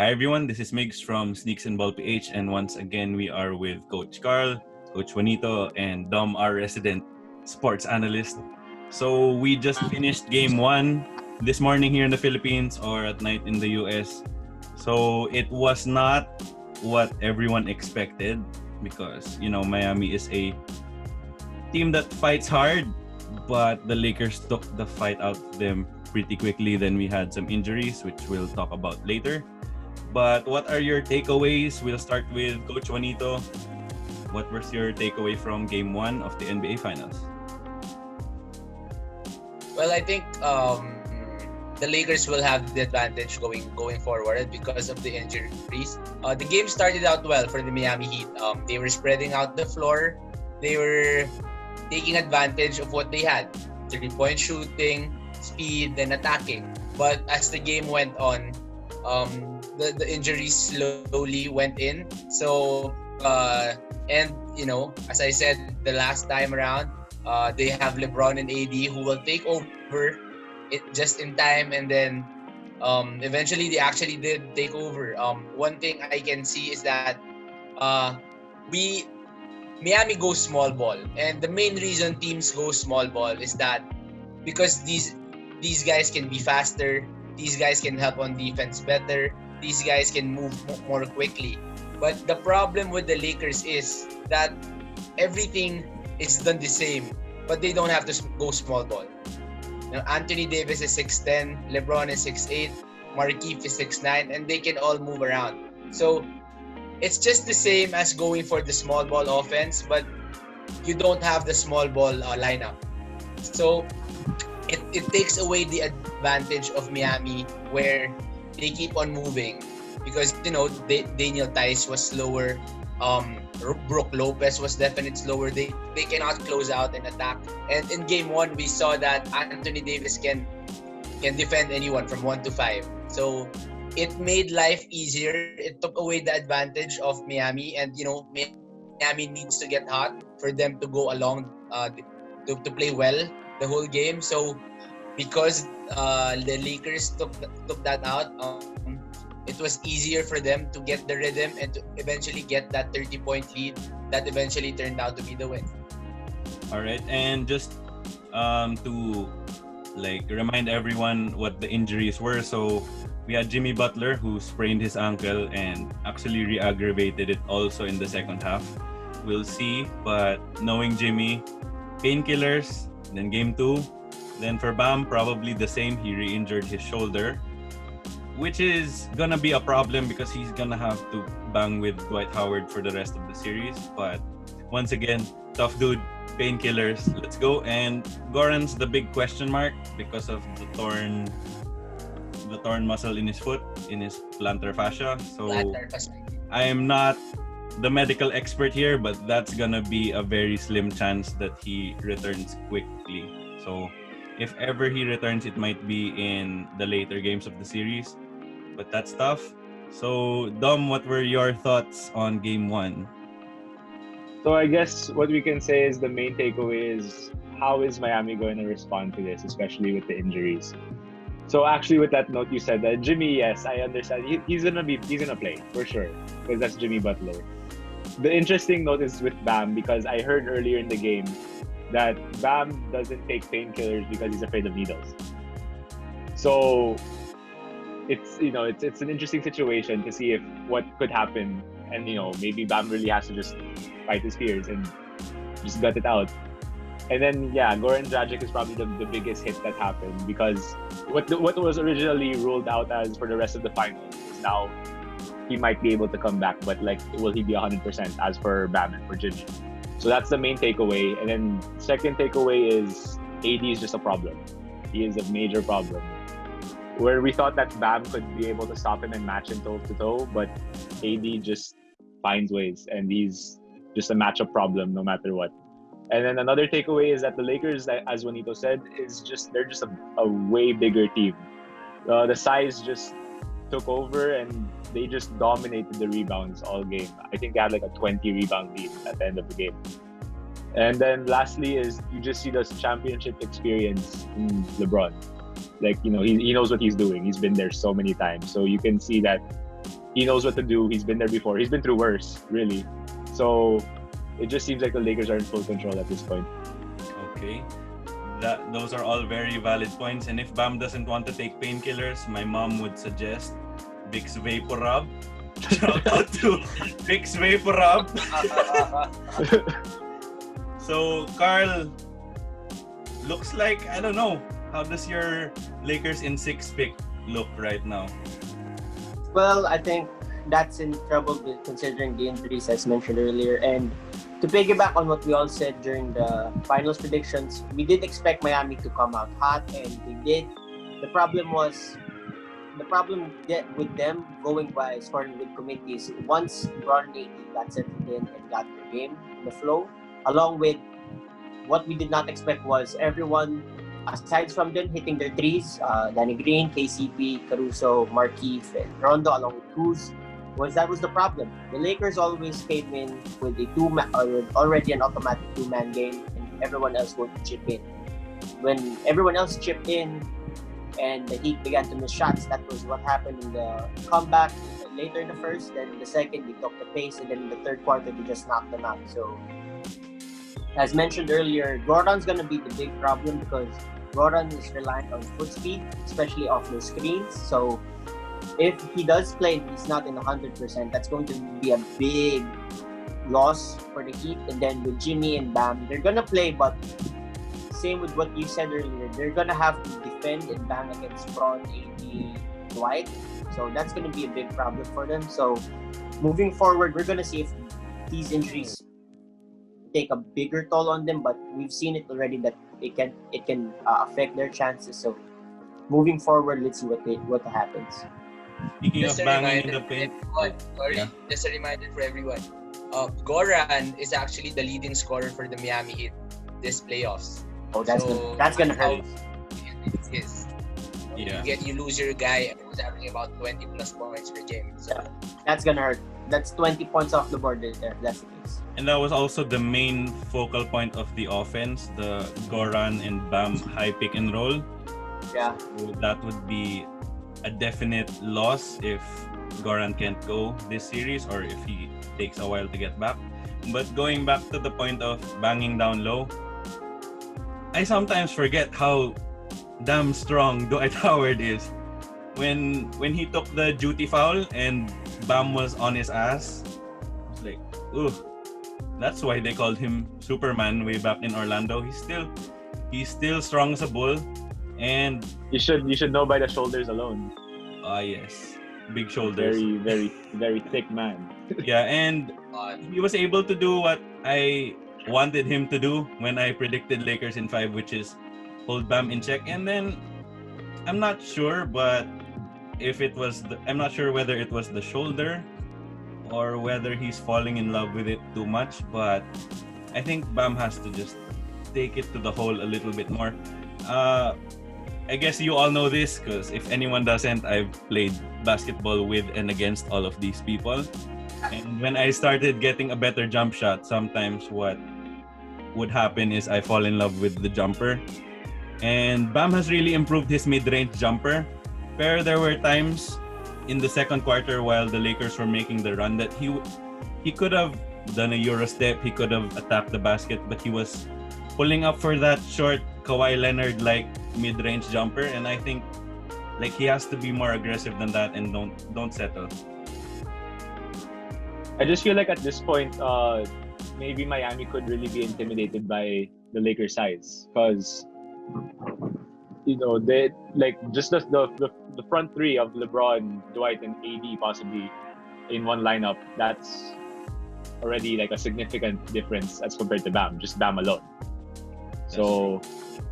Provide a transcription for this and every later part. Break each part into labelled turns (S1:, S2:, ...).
S1: Hi everyone, this is Migs from Sneaks and Ball PH, and once again we are with Coach Carl, Coach Juanito, and Dom, our resident sports analyst. So we just finished game 1 this morning here in the Philippines or at night in the US. So it was not what everyone expected because, Miami is a team that fights hard, but the Lakers took the fight out of them pretty quickly. Then we had some injuries, which we'll talk about later. But what are your takeaways? We'll start with Coach Juanito. What was your takeaway from Game 1 of the NBA Finals?
S2: Well, I think the Lakers will have the advantage going forward because of the injuries. The game started out well for the Miami Heat. They were spreading out the floor. They were taking advantage of what they had. 3-point shooting, speed, and attacking. But as the game went on, the injuries slowly went in. So, as I said the last time around, they have LeBron and AD who will take over it just in time, and then eventually they actually did take over. One thing I can see is that Miami goes small ball, and the main reason teams go small ball is that because these guys can be faster, these guys can help on defense better, these guys can move more quickly. But the problem with the Lakers is that everything is done the same, but they don't have to go small ball. Now, Anthony Davis is 6'10", LeBron is 6'8", Markieff is 6'9", and they can all move around. So it's just the same as going for the small ball offense, but you don't have the small ball lineup. So it takes away the advantage of Miami where they keep on moving because, Daniel Tice was slower. Brook Lopez was definitely slower. They cannot close out and attack. And in game 1, we saw that Anthony Davis can defend anyone from 1 to 5. So it made life easier. It took away the advantage of Miami, and Miami needs to get hot for them to go along to play well the whole game. So because the Lakers took that out, it was easier for them to get the rhythm and to eventually get that 30-point lead that eventually turned out to be the win.
S1: All right, and just to remind everyone what the injuries were. So we had Jimmy Butler who sprained his ankle and actually re-aggravated it also in the second half. We'll see, but knowing Jimmy, painkillers, then game 2. Then for Bam, probably the same. He re-injured his shoulder, which is gonna be a problem because he's gonna have to bang with Dwight Howard for the rest of the series. But once again, tough dude, painkillers. Let's go. And Goran's the big question mark because of the torn muscle in his foot, in his plantar fascia. So I am not the medical expert here, but that's gonna be a very slim chance that he returns quickly. So if ever he returns, it might be in the later games of the series. But that's tough. So, Dom, what were your thoughts on Game 1?
S3: So I guess what we can say is the main takeaway is how is Miami going to respond to this, especially with the injuries. So actually with that note you said that Jimmy, yes, I understand. He's gonna play for sure because that's Jimmy Butler. The interesting note is with Bam because I heard earlier in the game that Bam doesn't take painkillers because he's afraid of needles. So it's an interesting situation to see if what could happen, and maybe Bam really has to just fight his fears and just gut it out. And then Goran Dragic is probably the biggest hit that happened because what was originally ruled out as for the rest of the finals is now he might be able to come back, but will he be 100% as for Bam and for Jimmy? So that's the main takeaway. And then second takeaway is AD is just a problem. He is a major problem. Where we thought that Bam could be able to stop him and match him toe to toe, but AD just finds ways, and he's just a matchup problem no matter what. And then another takeaway is that the Lakers, as Juanito said, they're just a way bigger team. The size just took over and they just dominated the rebounds all game. I think they had a 20 rebound lead at the end of the game. And then lastly is you just see the championship experience in LeBron. He knows what he's doing. He's been there so many times. So you can see that He knows what to do. He's been there before. He's been through worse, really. So it just seems like the Lakers are in full control at this point.
S1: Okay. Those are all very valid points. And if Bam doesn't want to take painkillers, my mom would suggest Vicks Vapor Rub. Shout out to Vicks Vapor Rub. So, Carl, looks like, I don't know, how does your Lakers in 6 pick look right now?
S4: Well, I think that's in trouble considering the injuries as mentioned earlier. And to piggyback on what we all said during the finals predictions, we did expect Miami to come out hot, and they did. The problem with them going by scoring with committees, once LeBron and AD got settled in and got their game, the flow, along with what we did not expect was everyone, aside from them hitting their threes, Danny Green, KCP, Caruso, Markieff, and Rondo, along with Kuz, that was the problem. The Lakers always came in with already an automatic two-man game, and everyone else would chip in. When everyone else chipped in and the Heat began to miss shots, that was what happened in the comeback later in the first. Then in the second, they took the pace, and then in the third quarter, they just knocked them out. So, as mentioned earlier, Gordon's going to be the big problem because Gordon is reliant on foot speed, especially off those screens. So, if he does play and he's not in 100%, that's going to be a big loss for the Heat. And then with Jimmy and Bam, they're going to play, but same with what you said earlier, they're going to have to defend and bang against Bron, AD, Dwight. So that's going to be a big problem for them. So moving forward, we're going to see if these injuries take a bigger toll on them, but we've seen it already that it can affect their chances. So moving forward, let's see what happens.
S1: Speaking of banging in the paint.
S2: Just a reminder for everyone. Goran is actually the leading scorer for the Miami Heat this playoffs.
S4: Oh, that's gonna hurt.
S2: Yes.
S1: Yeah.
S2: You lose your guy who's averaging about 20 plus points per game. So
S4: that's gonna hurt. That's 20 points off the board there. That's the case.
S1: And that was also the main focal point of the offense, the Goran and Bam high pick and roll.
S4: Yeah.
S1: So that would be a definite loss if Goran can't go this series or if he takes a while to get back. But going back to the point of banging down low, I sometimes forget how damn strong Dwight Howard is. When he took the duty foul and Bam was on his ass, I was like, ooh, that's why they called him Superman way back in Orlando. He's still strong as a bull, and
S3: you should know by the shoulders alone.
S1: Yes, big shoulders.
S3: Very, very, very thick man.
S1: Yeah, and he was able to do what I wanted him to do when I predicted Lakers in 5, which is hold Bam in check. And then I'm not sure, but I'm not sure whether it was the shoulder or whether he's falling in love with it too much. But I think Bam has to just take it to the hole a little bit more. I guess you all know this because if anyone doesn't, I've played basketball with and against all of these people. And when I started getting a better jump shot, sometimes what would happen is I fall in love with the jumper. And Bam has really improved his mid-range jumper. But there were times in the second quarter while the Lakers were making the run that he could have done a Euro step, he could have attacked the basket, but he was pulling up for that short Kawhi Leonard-like mid-range jumper. And I think like he has to be more aggressive than that and don't settle.
S3: I just feel like at this point, maybe Miami could really be intimidated by the Lakers' size because they like just the front three of LeBron, Dwight, and AD possibly in one lineup. That's already like a significant difference as compared to Bam, just Bam alone. So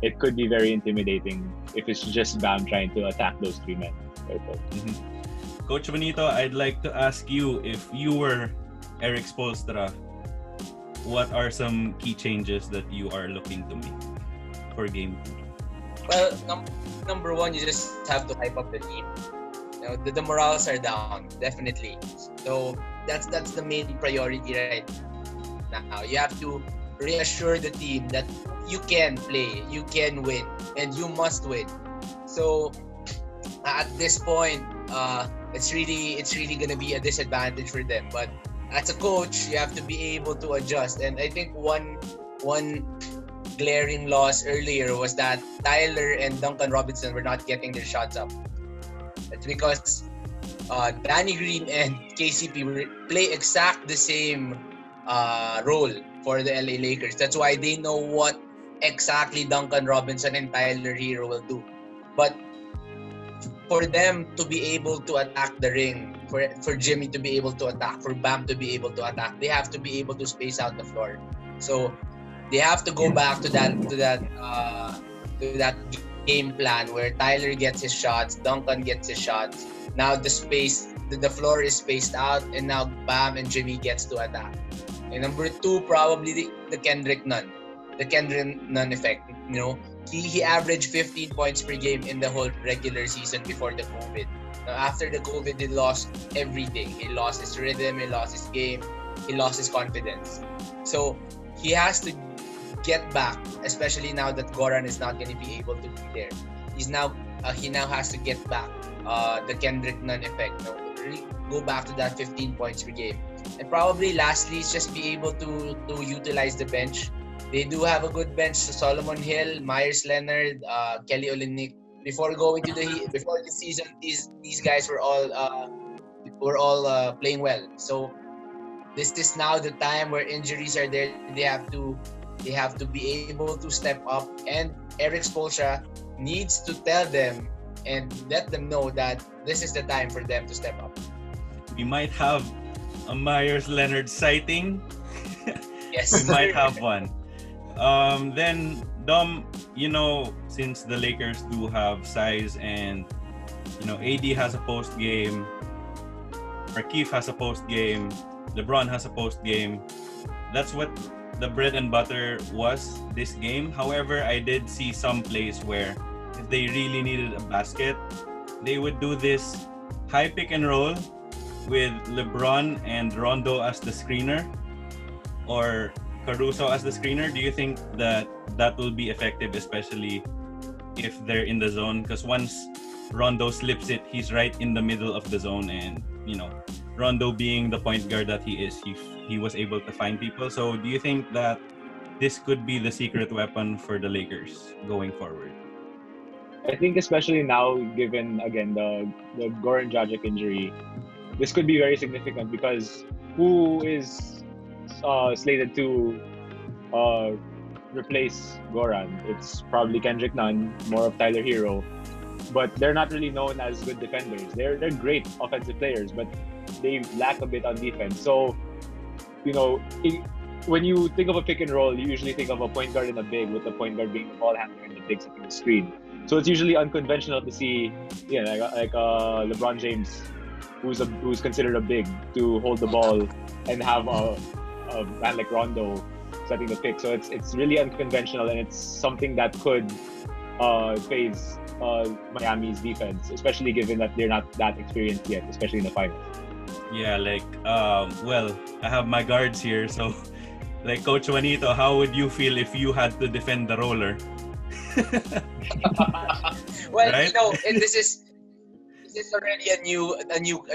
S3: it could be very intimidating if it's just Bam trying to attack those three men.
S1: Mm-hmm. Coach Juanito, I'd like to ask you, if you were Eric Spoelstra, what are some key changes that you are looking to make for Game 2?
S2: Well, number one, you just have to hype up the team. The morals are down, definitely. So that's the main priority right now. You have to reassure the team that you can play, you can win, and you must win. So at this point, it's really gonna be a disadvantage for them. But as a coach, you have to be able to adjust. And I think one glaring loss earlier was that Tyler and Duncan Robinson were not getting their shots up. It's because Danny Green and KCP play exact the same role for the LA Lakers. That's why they know what exactly Duncan Robinson and Tyler Hero will do. But for them to be able to attack the ring, for Jimmy to be able to attack, for Bam to be able to attack, they have to be able to space out the floor. So they have to go back to that game plan where Tyler gets his shots, Duncan gets his shots. Now the floor is spaced out, and now Bam and Jimmy gets to attack. And number 2, probably the Kendrick Nunn effect. You know, he averaged 15 points per game in the whole regular season before the COVID. Now after the COVID, he lost everything. He lost his rhythm, he lost his game, he lost his confidence. So he has to get back, especially now that Goran is not going to be able to be there. He now has to get back the Kendrick Nunn effect. You know, really go back to that 15 points per game. And probably lastly is just be able to utilize the bench. They do have a good bench. So Solomon Hill, Myers Leonard, Kelly Olynyk. Before the season, these guys were all playing well. So this is now the time where injuries are there. They have to be able to step up, and Eric Spoelstra needs to tell them and let them know that this is the time for them to step up.
S1: We might have a Myers Leonard sighting.
S2: Yes,
S1: We might have one. Then Dom, since the Lakers do have size, and AD has a post game, Markieff has a post game, LeBron has a post game. That's what the bread and butter was this game. However, I did see some plays where if they really needed a basket, they would do this high pick and roll with LeBron and Rondo as the screener, or Caruso as the screener. Do you think that will be effective, especially if they're in the zone? Because once Rondo slips it, he's right in the middle of the zone, and Rondo being the point guard that he is, he was able to find people. So do you think that this could be the secret weapon for the Lakers going forward?
S3: I think especially now, given again the Goran Dragic injury, this could be very significant, because who is slated to replace Goran? It's probably Kendrick Nunn, more of Tyler Hero, but they're not really known as good defenders. They're great offensive players, but they lack a bit on defense. So, when you think of a pick and roll, you usually think of a point guard and a big, with the point guard being the ball handler and the big setting the screen. So it's usually unconventional to see, like LeBron James, who's considered a big, to hold the ball and have a man like Rondo setting the pick. So it's really unconventional, and it's something that could phase Miami's defense, especially given that they're not that experienced yet, especially in the finals.
S1: Yeah, well, I have my guards here, so like Coach Juanito, how would you feel if you had to defend the roller?
S2: Well,
S1: right?
S2: this is already a new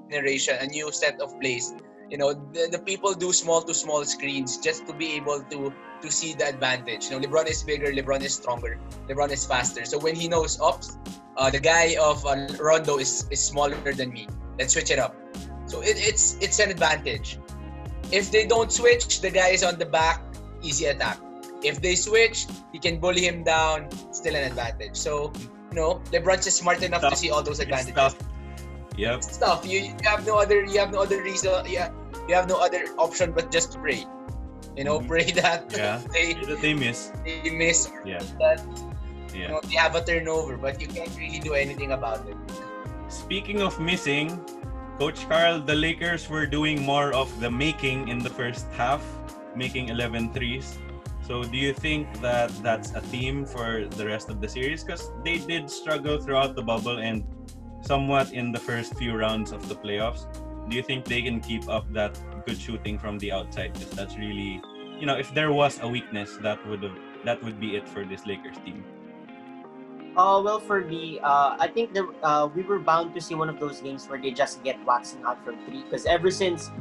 S2: generation, a new set of plays. The people do small to small screens just to be able to see the advantage. LeBron is bigger, LeBron is stronger, LeBron is faster. So when he knows, the guy of Rondo is smaller than me, let's switch it up. So it's an advantage. If they don't switch, the guy is on the back, easy attack. If they switch, he can bully him down, still an advantage. So, LeBron's just smart enough to see all those advantages.
S1: It's tough. Yep.
S2: It's tough. You have no other reason. Yeah, you have no other option but just to pray. Pray that
S1: they miss.
S2: They miss.
S1: Yeah.
S2: That
S1: Yeah.
S2: they have a turnover, but you can't really do anything about it.
S1: Speaking of missing, Coach Carl, the Lakers were doing more of the making in the first half, making 11 threes. So do you think that that's a theme for the rest of the series? Because they did struggle throughout the bubble and somewhat in the first few rounds of the playoffs. Do you think they can keep up that good shooting from the outside? Because that's really, if there was a weakness, that would be it for this Lakers team.
S4: Well, for me, I think we were bound to see one of those games where they just get waxing hot from three. Because ever since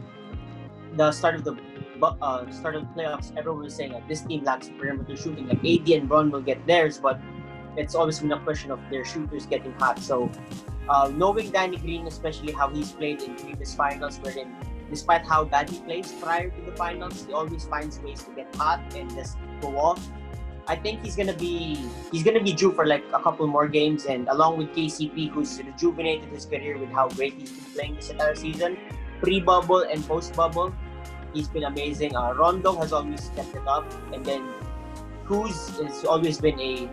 S4: the start of the playoffs, everyone was saying that this team lacks perimeter shooting. Like AD and Bron will get theirs, but it's always been a question of their shooters getting hot. So, knowing Danny Green, especially how he's played in previous finals, wherein despite how bad he plays prior to the finals, he always finds ways to get hot and just go off. I think he's gonna be due for like a couple more games, and along with KCP, who's rejuvenated his career with how great he's been playing this entire season, pre-bubble and post-bubble, he's been amazing. Rondo has always stepped it up, and then Cruz has always been a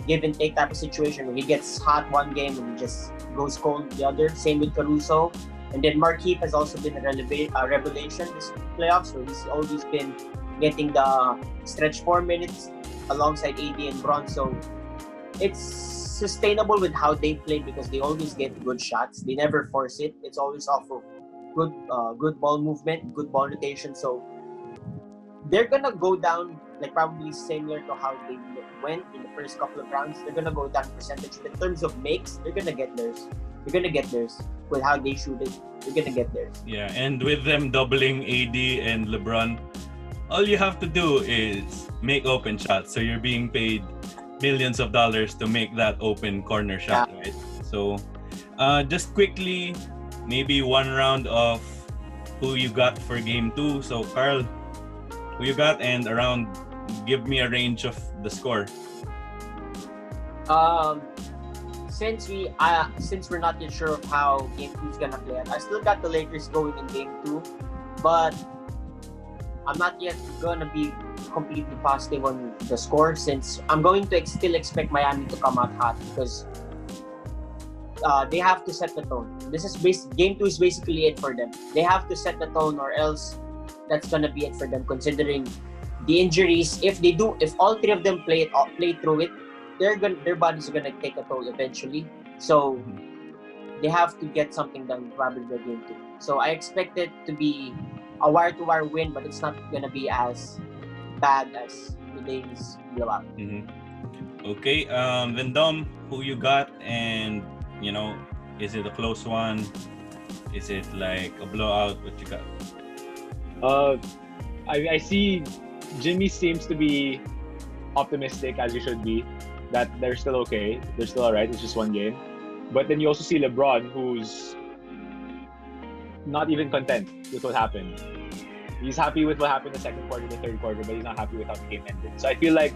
S4: give and take type of situation where he gets hot one game and he just goes cold the other. Same with Caruso, and then Markieff has also been a revelation this playoffs, where he's always been getting the stretch 4 minutes alongside AD and Bron. So it's sustainable with how they play because they always get good shots. They never force it. It's always off of good ball movement, good ball rotation. So they're gonna go down like probably similar to how they went in the first couple of rounds. They're gonna go down percentage. But in terms of makes, they're gonna get theirs. They're gonna get theirs with how they shoot it. They're gonna get theirs.
S1: Yeah, and with them doubling AD and LeBron, all you have to do is make open shots. So you're being paid millions of dollars to make that open corner shot, right? So just quickly, maybe one round of who you got for game 2. So Carl, who you got, and give me a range of the score.
S4: Since we're not yet sure of how game 2 is gonna play out, I still got the Lakers going in game 2, but I'm not yet gonna be completely positive on the score, since I'm going to still expect Miami to come out hot because they have to set the tone. Game 2 is basically it for them. They have to set the tone, or else that's gonna be it for them. Considering the injuries, if all three of them play through it, their bodies are gonna take a toll eventually. So they have to get something done probably by game 2. So I expect it to be a wire-to-wire win, but it's not gonna be as bad as today's blowout.
S1: Okay, then Dom, who you got, and is it a close one? Is it like a blowout? What you got?
S3: I see Jimmy seems to be optimistic, as you should be, that they're still okay. They're still alright. It's just one game. But then you also see LeBron, who's not even content with what happened. He's happy with what happened in the second quarter, the third quarter, but he's not happy with how the game ended. So I feel like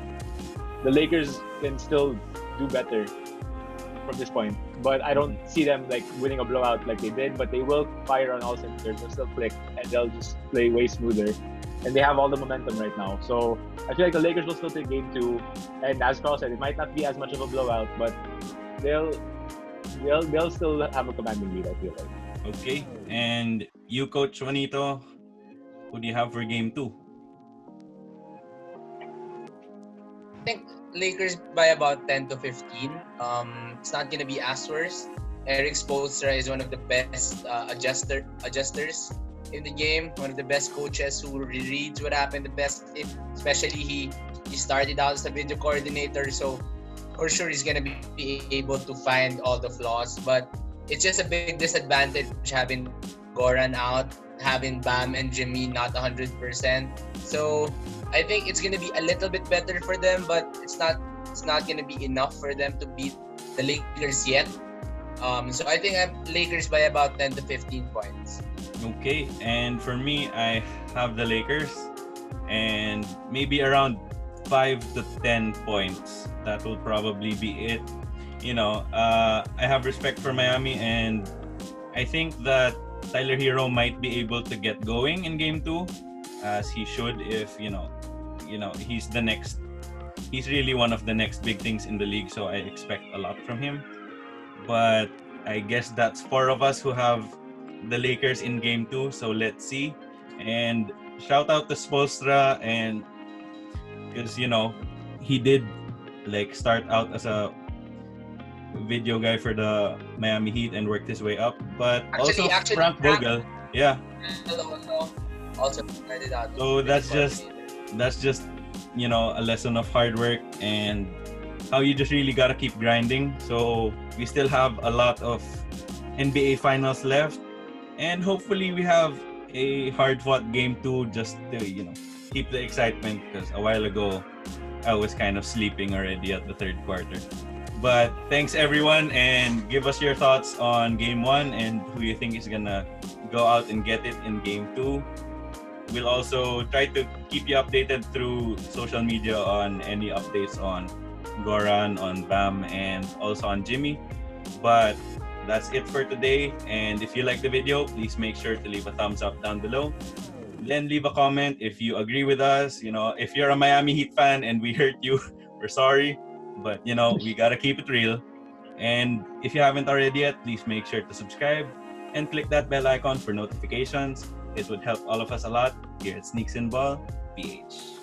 S3: the Lakers can still do better from this point. But I don't see them like winning a blowout like they did, but they will fire on all cylinders. They'll still click, and they'll just play way smoother. And they have all the momentum right now. So I feel like the Lakers will still take game 2. And as Carl said, it might not be as much of a blowout, but they'll still have a commanding lead, I feel like.
S1: Okay, and you, Coach Juanito, who do you have for game 2?
S2: I think Lakers by about 10 to 15. It's not gonna be as worse. Eric Spoelstra is one of the best adjusters in the game. One of the best coaches who reads what happened the best. Especially he started out as a video coordinator, so for sure he's gonna be able to find all the flaws. But it's just a big disadvantage having Goran out, having Bam and Jimmy not 100%. So I think it's gonna be a little bit better for them, but it's not gonna be enough for them to beat the Lakers yet. So I think I'm Lakers by about 10 to 15 points.
S1: Okay, and for me, I have the Lakers, and maybe around 5 to 10 points. That will probably be it. I have respect for Miami, and I think that Tyler Hero might be able to get going in game 2, as he should if he's really one of the next big things in the league, so I expect a lot from him. But I guess that's 4 of us who have the Lakers in game 2, so let's see. And shout out to Spoelstra, and because he did like start out as a video guy for the Miami Heat and worked his way up, but also Frank Vogel,
S2: also started out.
S1: So that's just a lesson of hard work, and how you just really gotta keep grinding. So we still have a lot of NBA finals left, and hopefully we have a hard-fought game 2 just to keep the excitement, because a while ago I was kind of sleeping already at the third quarter. But thanks everyone, and give us your thoughts on game 1 and who you think is gonna go out and get it in game 2. We'll also try to keep you updated through social media on any updates on Goran, on Bam, and also on Jimmy. But that's it for today. And if you like the video, please make sure to leave a thumbs up down below. Then leave a comment if you agree with us. If you're a Miami Heat fan and we hurt you, we're sorry. But, we gotta keep it real. And if you haven't already yet, please make sure to subscribe and click that bell icon for notifications. It would help all of us a lot here at Sneaks in Ball PH.